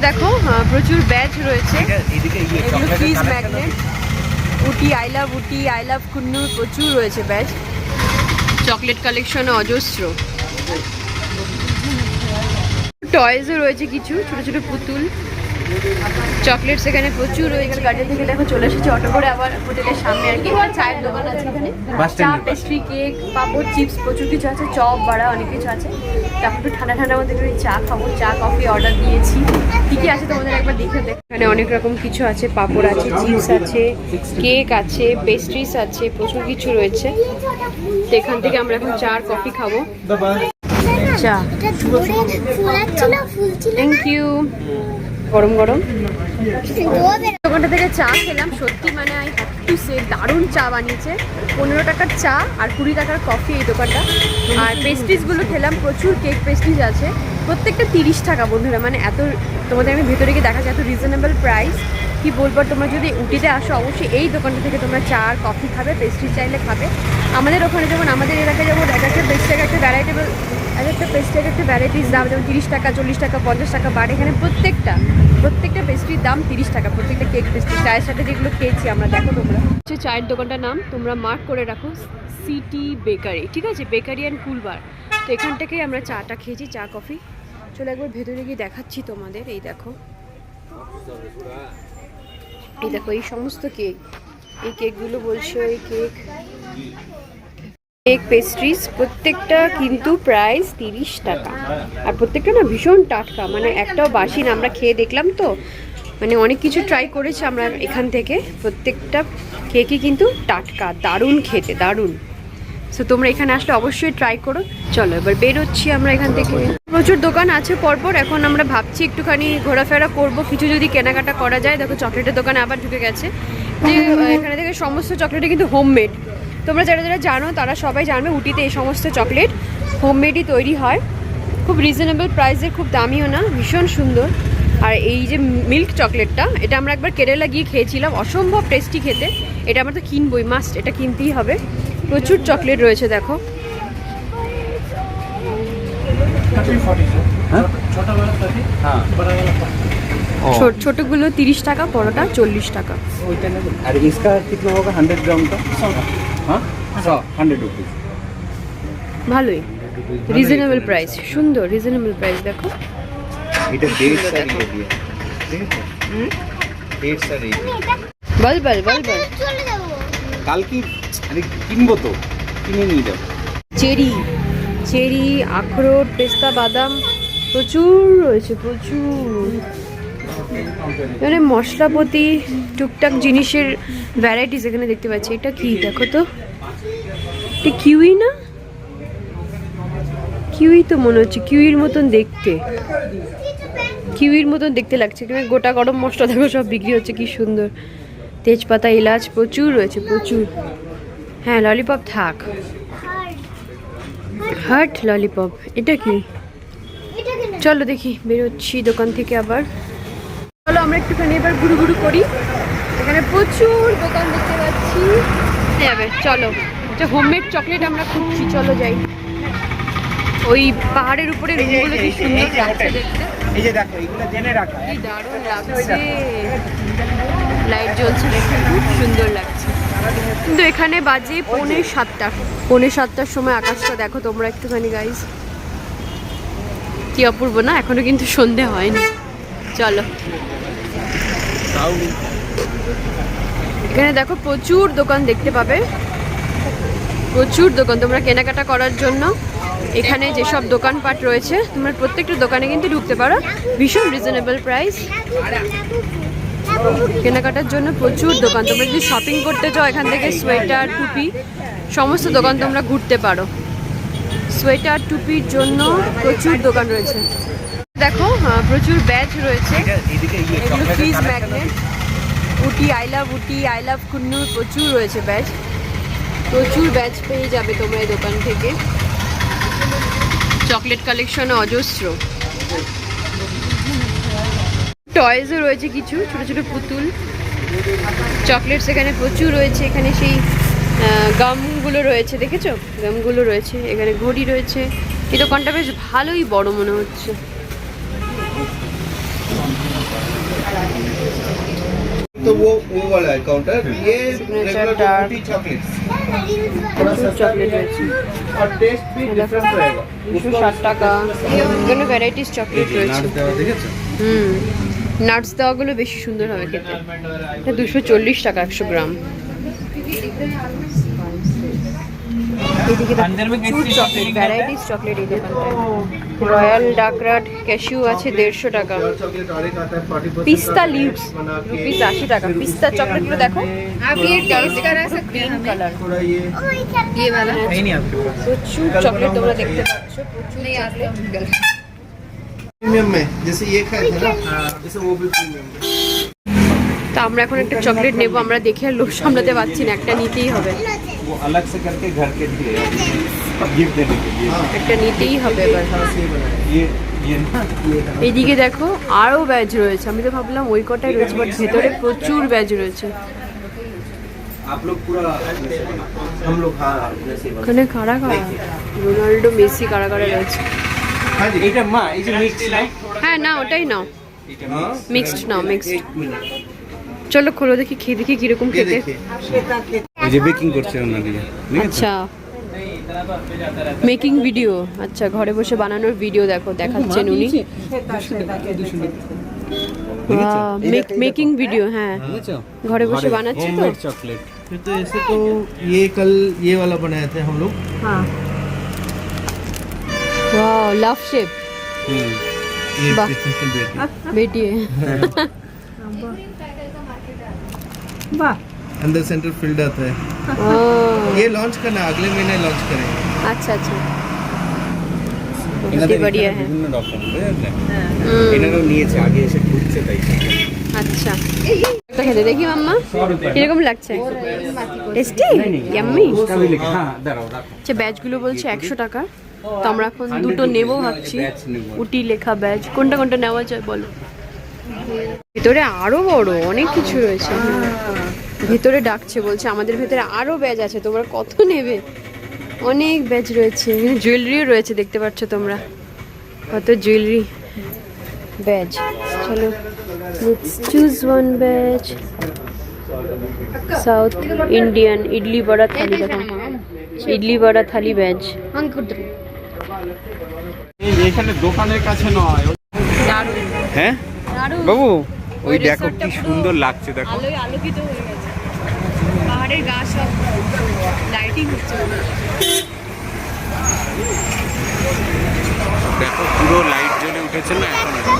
দেখো প্রচুর ব্যাচ রয়েছে, এগুলো fridge magnet. Ooty, I love Ooty, I love Coonoor, প্রচুর রয়েছে ব্যাচ। চকলেট কালেকশনে অজস্র। টয়েজও রয়েছে কিছু, ছোট ছোট পুতুল। চকলেটস এখানে প্রচুর রয়েছে। গাড়ি থেকে দেখো চলে এসেছে অটো করে আবার হোটেলের সামনে আর কি। চায়ের দোকান আছে এখানে, চা, পেস্ট্রি, কেক, পাপড়, চিপস, প্রচুর কিছু আছে। চপ, বাড়া, অনেক কিছু আছে। তারপর একটু ঠান্ডা ঠান্ডার মধ্যে একটু চা খাবো। চা, কফি অর্ডার দিয়েছি। কী কী আছে তোমাদের একবার দেখে দেখ। এখানে অনেক রকম কিছু আছে, পাপড় আছে, চিপস আছে, কেক আছে, পেস্ট্রিস আছে, প্রচুর কিছু রয়েছে। তো এখান থেকে আমরা এখন চা আর কফি খাবো। চা, থ্যাংক ইউ। গরম গরম দোকানটা থেকে চা খেলাম, সত্যি মানে আই হ্যাভ টু সে দারুণ চা বানিয়েছে। 15 টাকার চা আর 20 টাকার কফি এই দোকানটা। আর পেস্ট্রিজগুলো খেলাম, প্রচুর কেক পেস্ট্রিজ আছে, প্রত্যেকটা 30 টাকা বন্ধুরা। মানে এত, তোমাদের আমি ভেতরে গিয়ে দেখাচ্ছি, এত রিজনেবল প্রাইস। কি বলবো, তোমরা যদি উটিতে আসো অবশ্যই এই দোকানটা থেকে তোমরা চা আর কফি খাবে, পেস্ট্রি চাইলে খাবে। আমাদের ওখানে যেমন, আমাদের এলাকায় যেমন এক একটা পেস্ট্রির একটা ভ্যারাইটেবল, একটা পেস্ট্রির একটা ভ্যারাইটিস দাম যেমন 30 টাকা, 40 টাকা, 50 টাকা বাড়ে। এখানে প্রত্যেকটা পেস্ট্রির দাম 30 টাকা, প্রত্যেকটা কেক পেস্ট্রি। চায়ের সাথে যেগুলো খেয়েছি আমরা, দেখো তোমরা। হচ্ছে চায়ের দোকানটার নাম তোমরা মার্ক করে রাখো, সিটি বেকারি, ঠিক আছে? বেকারি অ্যান্ড কুল বার। তো এখান থেকেই আমরা চাটা খেয়েছি, চা কফি। চলো একবার ভেতরে গিয়ে দেখাচ্ছি তোমাদের। এই দেখো, এই দেখো, এই সমস্ত কেক, এই কেকগুলো বলছো, এই কেক পেস্ট্রিজ প্রত্যেকটা কিন্তু প্রাইস 30 টাকা। আর প্রত্যেকটা না ভীষণ টাটকা, মানে একটাও বাসি না। আমরা খেয়ে দেখলাম তো, মানে অনেক কিছু ট্রাই করেছি আমরা এখান থেকে। প্রত্যেকটা কেকই কিন্তু টাটকা, দারুণ খেতে, দারুণ। সো তোমরা এখানে আসলে অবশ্যই ট্রাই করো। চলো এবার বেরোচ্ছি আমরা এখান থেকে। প্রচুর দোকান আছে পরপর। এখন আমরা ভাবছি একটুখানি ঘোরাফেরা করব, কিছু যদি কেনাকাটা করা যায়। দেখো চকলেটের দোকানে আবার ঢুকে গেছে, যে এখানে থেকে সমস্ত চকলেটই কিন্তু হোমমেড। তোমরা যারা যারা জানো তারা সবাই জানবে, উটিতে এই সমস্ত চকলেট হোমমেডই তৈরি হয়, খুব রিজনেবল প্রাইসে, খুব দামিও না, ভীষণ সুন্দর। আর এই যে মিল্ক চকলেটটা, এটা আমরা একবার কেরালা গিয়ে খেয়েছিলাম, অসম্ভব টেস্টি খেতে। এটা আমরা তো কিনবই, মাস্ট, এটা কিনতেই হবে। প্রচুর চকলেট রয়েছে দেখো। ছোটগুলো 30 টাকা, বড়টা 40 টাকা। আর इसका कितना होगा 100 ग्राम का? हाँ 100 रुपीस। ভালোই, রিজনেবল প্রাইস, সুন্দর রিজনেবল প্রাইস। দেখো এটা 150 দিয়ে দিয়ে, ঠিক আছে? 150 দিয়ে। বল বল বল বল। কাল কি আরে কিনবো তো, কিনে নিয়ে যাবো। চেরি, চেরি, আখরোট, পেস্তা, বাদাম, প্রচুর রয়েছে, প্রচুর। এখানে মশলাপতি, টুকটাক জিনিসের ভ্যারাইটিস এখানে দেখতে পাচ্ছি। এটা কি দেখো তো, এটা কিউই না? কিউই তো মনে হচ্ছে, কিউইর মতন দেখতে, কিউইর মতন দেখতে লাগছে। এখানে গোটা গরম মশলা দেখো সব বিক্রি হচ্ছে, কি সুন্দর। তেজপাতা, এলাচ প্রচুর রয়েছে, প্রচুর। হ্যাঁ ললিপপ থাক, হার্ট ললিপপ। এটা কি? চলো দেখি, বেরোচ্ছি দোকান থেকে আবার। চলো আমরা একটুখানি এবার ঘুরু ঘুরু করি। এখানে প্রচুর দোকান দেখতে পাচ্ছি। যাবে চলো, এটা হোমমেড চকলেট আমরা খুঁজছি, চলো যাই। ওই পাহাড়ের উপরে রুমগুলো কি সুন্দর লাগছে দেখতে। এই যে দেখো, এগুলো জেনে রাখা, কি দারুণ লাগছে, লাইট জ্বলছে দেখে খুব সুন্দর লাগছে। কিন্তু এখানে বাজে 6:45, 6:45টার সময় আকাশটা দেখো তোমরা একটুখানি গাইস, কি অপূর্ব না? এখনো কিন্তু সন্ধে হয়নি। চলো, এখানে দেখো প্রচুর দোকান দেখতে পাবে, প্রচুর দোকান তোমরা কেনাকাটা করার জন্য। এখানে যেসব দোকানপাট রয়েছে তোমরা প্রত্যেকটা দোকানে কিন্তু ঢুকতে পারো, ভীষণ রিজনেবল প্রাইস। কেনাকাটার জন্য প্রচুর দোকান। তোমরা যদি শপিং করতে চাও, এখান থেকে সোয়েটার, টুপি, সমস্ত দোকান তোমরা ঘুরতে পারো। সোয়েটার, টুপির জন্য প্রচুর দোকান রয়েছে। দেখো প্রচুর ব্যাচ রয়েছে, এগুলো fridge magnet. Ooty, I love Ooty, I love Coonoor, প্রচুর রয়েছে ব্যাচ, প্রচুর ব্যাচ পেয়ে যাবে তোমরা এই দোকান থেকে। চকলেট কালেকশনে অজস্র। টয়েজও রয়েছে কিছু, ছোট ছোট পুতুল। চকলেটস এখানে প্রচুর রয়েছে। এখানে সেই গামগুলো রয়েছে, দেখেছো? গামগুলো রয়েছে। এখানে ঘড়ি রয়েছে। এই দোকানটা বেশ ভালোই বড় মনে হচ্ছে। तो वो वाला है काउंटर, ये Signature रेगुलर dark. मोटी चॉकलेट्स প্রচুর চকলেট রয়েছে। और टेस्ट भी डिफरेंट रहेगा। 260 টাকা। এখানে ভ্যারাইটিস চকলেট রয়েছে। হুম, নাটস দেওয়াগুলো বেশি সুন্দর হবে খেতে। এটা 240 টাকা 100 গ্রাম। এদিকে প্রচুর চকলেট, ভ্যারাইটিস চকলেট এই দোকানটায়। রয়্যাল ডাকরাট ক্যাশিউ আছে 150 টাকা। चॉकलेट और एक आता है 40% পিস্তা লিভস রুপিস 80 টাকা। পিস্তা চকলেটগুলো দেখো, आप ये टेस्ट करा सकते हैं গ্রিন কালার। थोड़ा ये वाला প্রচুর চকলেট তোমরা দেখতে পাচ্ছ, প্রচুর नहीं आता চকলেট। प्रीमियम में जैसे ये खाए थे ना, जैसे वो भी प्रीमियम में। তা আমরা এখন একটা চকলেট নেব, আমরা দেখে আর লোভ সামলাতে পারছি না, একটা নিতেই হবে, वो अलग से करके घर के लिए गिफ्ट देने के लिए একটা নিতেই হবে এবার। ये ना এইদিকে দেখো আরো ব্যাজ রয়েছে, আমি তো ভাবলাম ওই কটাই রয়েছে, বাট ভেতরে প্রচুর ব্যাজ রয়েছে। आप लोग पूरा हम लोग हाँ जैसे ওখানে কারা কারা, রোনাল্ডো মেসি কারা কারা রয়েছে। हाँ जी এটা মা এই যে মিক্স না হ্যাঁ না ওটাই নাও, हाँ মিক্সড নাও, মিক্সড। एक मिनट চলো খোলো দেখি, খেয়ে দেখি কিরকম ये খেতে। देखिए এই যে বেকিং করছে ওনারা আচ্ছা, মেকিং ভিডিও, আচ্ছা ঘরে বসে বানানোর ভিডিও দেখো, দেখাচ্ছেন উনি। মেকিং ভিডিও, হ্যাঁ ঘরে বসে বানাচ্ছে তো। চকলেট फिर तो ऐसे तो ये कल ये वाला बनाए थे हम लोग হ্যাঁ, वाओ लव शेप হুম ये वाह। बेटी बेटी है। वाह, अंदर सेंटर फील्ड आता है। ও ये लॉन्च करना अगले महीने लॉन्च करेंगे। আচ্ছা আচ্ছা, बहुत ही बढ़िया है। বিভিন্ন রকম বুঝলেন হুম, এনারাও নিয়েছে আগে এসে ঘুরছে তাই আচ্ছা একটা খেতে দেখি মাম্মা, কিরকম লাগছে? Tasty, yummy. কবি লিখে হ্যাঁ দাঁড়াও রাখো আচ্ছা ব্যাচগুলো বলছে 100 টাকা, তো আমরা এখন দুটো নেবো ভাবছি। ব্যাচ নেবো। উটি লেখা ব্যাচ, কোনটা কোনটা নেওয়া যায় বলো? ভিতরে আরো বড় অনেক কিছু রয়েছে, ভিতরে ডাকছে, বলছে আমাদের ভেতরে আরো ব্যাচ আছে, তোমরা কত নেবে? অনেক ব্যাচ রয়েছে, এখানে জুয়েলারিও রয়েছে, দেখতে পাচ্ছ তোমরা কত জুয়েলারি ব্যাচ। চলো let's choose one batch. South Indian idli বড়া থালি, দেখো ইডলি বড়া থালি ব্যাচ। এখানে দোকানের কাছে নয় দারুণ হ্যাঁ দারুণ বাবু ওই ওই দেখো রেসর্টটা কি পুরো সুন্দর লাগছে দেখো আলোয় আলোকিত হয়ে গেছে, পাহাড়ের গা সব লাইটিং হচ্ছে। দেখো পুরো লাইট জ্বলে উঠেছে না এখন তো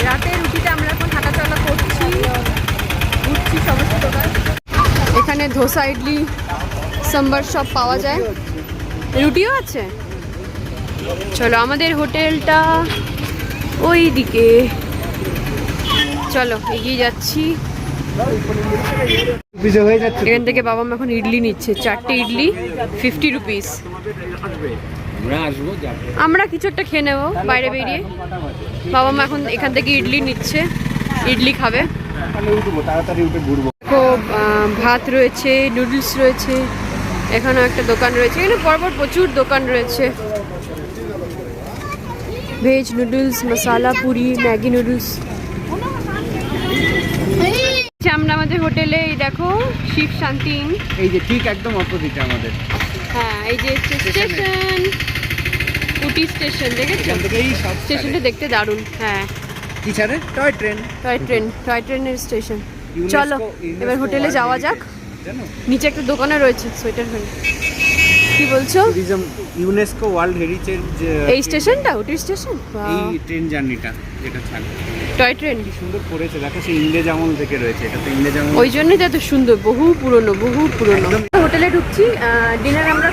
রাতের রুটিতে আমরা এখন হাঁটাচলা করছি, ঘুরছি সমস্ত দোকান। এখানে ধোসা, ইডলি, সাম্বার সব পাওয়া যায়, রুটিও আছে। চলো আমাদের হোটেলটা ওই দিকে, চলো এগিয়ে যাচ্ছি। হয়ে যাচ্ছে এখান থেকে বাবা মা এখন ইডলি নিচ্ছে, 4টে ইডলি 50 রুপিস। আমরা আসবো যাবো আমরা কিছু একটা খেয়ে নেবো বাইরে বেরিয়ে। বাবা মা এখন এখান থেকে ইডলি নিচ্ছে, ইডলি খাবে। তাড়াতাড়ি উঠে ঘুরবো দেখো ভাত রয়েছে, নুডলস রয়েছে, এখানেও একটা দোকান রয়েছে, এখানে পরপর প্রচুর দোকান রয়েছে। ভেজ নুডলস, মশালা পুরি, ম্যাগি নুডলস। আমরা আমাদের হোটেলে, এই দেখো শিব শান্তি ইন। এই যে ঠিক একদম অপোজিটে আমাদের হ্যাঁ এই যে স্টেশন, উটি স্টেশন, দেখেছো? এই সব স্টেশনটা দেখতে দারুণ। হ্যাঁ কি ছাড়ে টয় ট্রেন টয় ট্রেনের স্টেশন। UNESCO চলো এবার হোটেলে World যাওয়া যাক। জানো নিচে একটা দোকানে রয়েছে সোয়েটার ফ্যান। কি বলছো? ট্যুরিজম ইউনেস্কো ওয়ার্ল্ড হেরিটেজ এই স্টেশনটা উটি স্টেশন, এই ট্রেন জার্নিটা যেটা ছাড়ে টয় ট্রেন। কি সুন্দর করেছে দেখো, সেই ইংরেজ আমল থেকে রয়েছে, এটা তো ইংরেজ আমল। ওই জন্যই তো এত সুন্দর, বহু পুরনো বহু পুরনো। হোটেলে ঢুকছি, ডিনার আমরা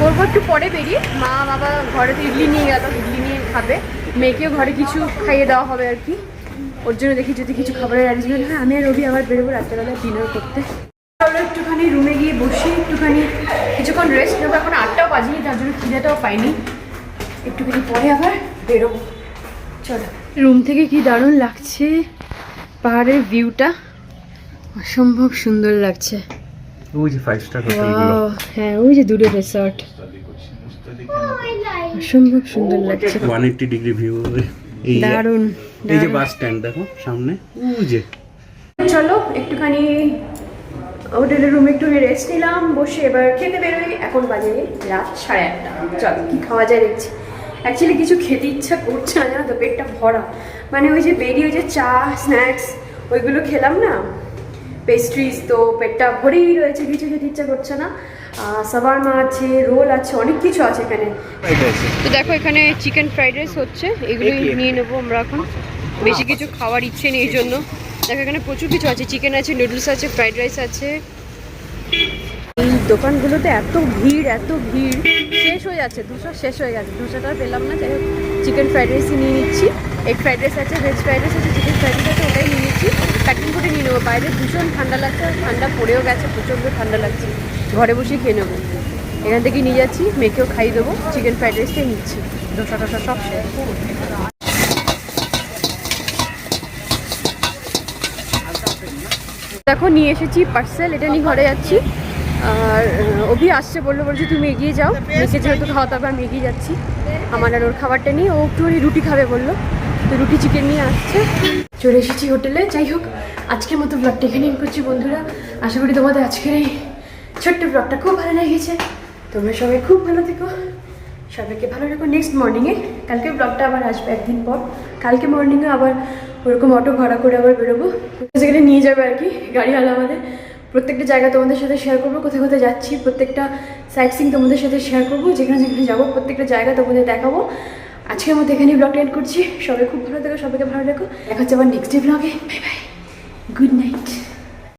করবো একটু পরে বেরিয়ে। মা বাবা ঘরে তো ইডলি নিয়ে গেল, ইডলি নিয়ে খাবে, মেয়েকেও ঘরে কিছু খাইয়ে দেওয়া হবে আর কি। ওর জন্য দেখি যদি কিছু খাবারের অ্যারেঞ্জমেন্ট হয়, আমি আর রবি আবার বেরোবো রাত্রেবেলা ডিনার করতে। চলো একটুখানি রুমে গিয়ে বসি, একটুখানি কিছুক্ষণ রেস্ট নেবো। এখন 8টাও বাজিনি, তার জন্য খিদেটাও পাইনি। একটুখানি পরে আবার বেরোবো। চলো রুম থেকে কি দারুণ লাগছে পাহাড়ের ভিউটা, অসম্ভব সুন্দর লাগছে। ওই যে 5 স্টার ওয়াও, হ্যাঁ ওই যে দূরে রিসর্ট, অসম্ভব সুন্দর লাগছে, 180 ডিগ্রি ভিউ। এই দারুণ। এই যে বাস স্ট্যান্ড দেখো সামনে, ওই যে। চলো একটুখানি হোটেলের রুমে একটু রেস্ট নিলাম বসে, এবার খেতে বেরোই। এখন বাজে রাত 8:30। চলো কি খাওয়া যায় দেখছি। অ্যাকচুয়ালি কিছু খেতে ইচ্ছা করছে না, জানো তো, পেটটা ভরা। মানে ওই যে বেরিয়ে যে চা স্ন্যাক্স ওইগুলো খেলাম না, পেস্ট্রিজ, তো পেটটা ভরেই রয়েছে, কিছু খেতে ইচ্ছা করছে না। সাবারমা আছে, রোল আছে, অনেক কিছু আছে এখানে। তো দেখো এখানে চিকেন ফ্রাইড রাইস হচ্ছে, এগুলোই নিয়ে নেবো আমরা এখন। বেশি কিছু খাওয়ার ইচ্ছে নেই এই জন্য। দেখো এখানে প্রচুর কিছু আছে, চিকেন আছে, নুডলস আছে, ফ্রাইড রাইস আছে। এই দোকানগুলোতে এত ভিড়, এত ভিড়, শেষ হয়ে যাচ্ছে। ধোসা শেষ হয়ে গেছে, ধোসাটা পেলাম না। যাই হোক চিকেন ফ্রাইড রাইসই নিয়ে নিচ্ছি। এগ ফ্রাইড রাইস আছে, ভেজ ফ্রাইড রাইস আছে, চিকেন ফ্রাইড রাইস আছে, ওটাই নিয়ে নিচ্ছি। প্যাকিং করে নিয়ে নেবো। বাইরে ভীষণ ঠান্ডা লাগছে, আর ঠান্ডা পড়েও গেছে, প্রচণ্ড ঠান্ডা লাগছে। ঘরে বসেই খেয়ে নেবো। এখান থেকেই নিয়ে যাচ্ছি, মেয়েকেও খাইয়ে দেবো। চিকেন ফ্রাইড রাইসটাই নিচ্ছি, ধোসা টোসা সব শেষ। দেখো নিয়ে এসেছি পার্সেল, এটা নিয়ে ঘরে যাচ্ছি। আর অভি আসছে, বলছি তুমি এগিয়ে যাও, মেয়েকে যেহেতু খাওয়াতে হবে আমি এগিয়ে যাচ্ছি। আমার আর ওর খাবারটা নিয়ে, ও একটুখানি রুটি খাবে বললো, তো রুটি চিকেন নিয়ে আসছে। চলে এসেছি হোটেলে। যাই হোক আজকের মতো ব্লগটা এখানে করছি বন্ধুরা। আশা করি তোমাদের আজকের এই ছোট্ট ব্লগটা খুব ভালো লেগেছে। তোমরা সবাই খুব ভালো থেকো, সবাইকে ভালো রেখো। নেক্সট মর্নিংয়ে, কালকে ব্লগটা আবার আসবে একদিন পর। কালকে মর্নিংয়ে আবার ওরকম অটো ভাড়া করে আবার বেরোবো, যেখানে নিয়ে যাবে আর কি গাড়িওয়ালা আমাদের। প্রত্যেকটা জায়গা তোমাদের সাথে শেয়ার করবো, কোথায় কোথায় যাচ্ছি, প্রত্যেকটা সাইট সিইং তোমাদের সাথে শেয়ার করবো। যেখানে যেখানে যাবো প্রত্যেকটা জায়গা তোমাদের দেখাবো। আজকের মতো এখানেই ব্লগটা এন্ড করছি। সবাই খুব ভালো থেকো, সবাইকে ভালো রেখো। দেখা হচ্ছে আবার নেক্সট ডে ব্লগে। Bye bye, good night.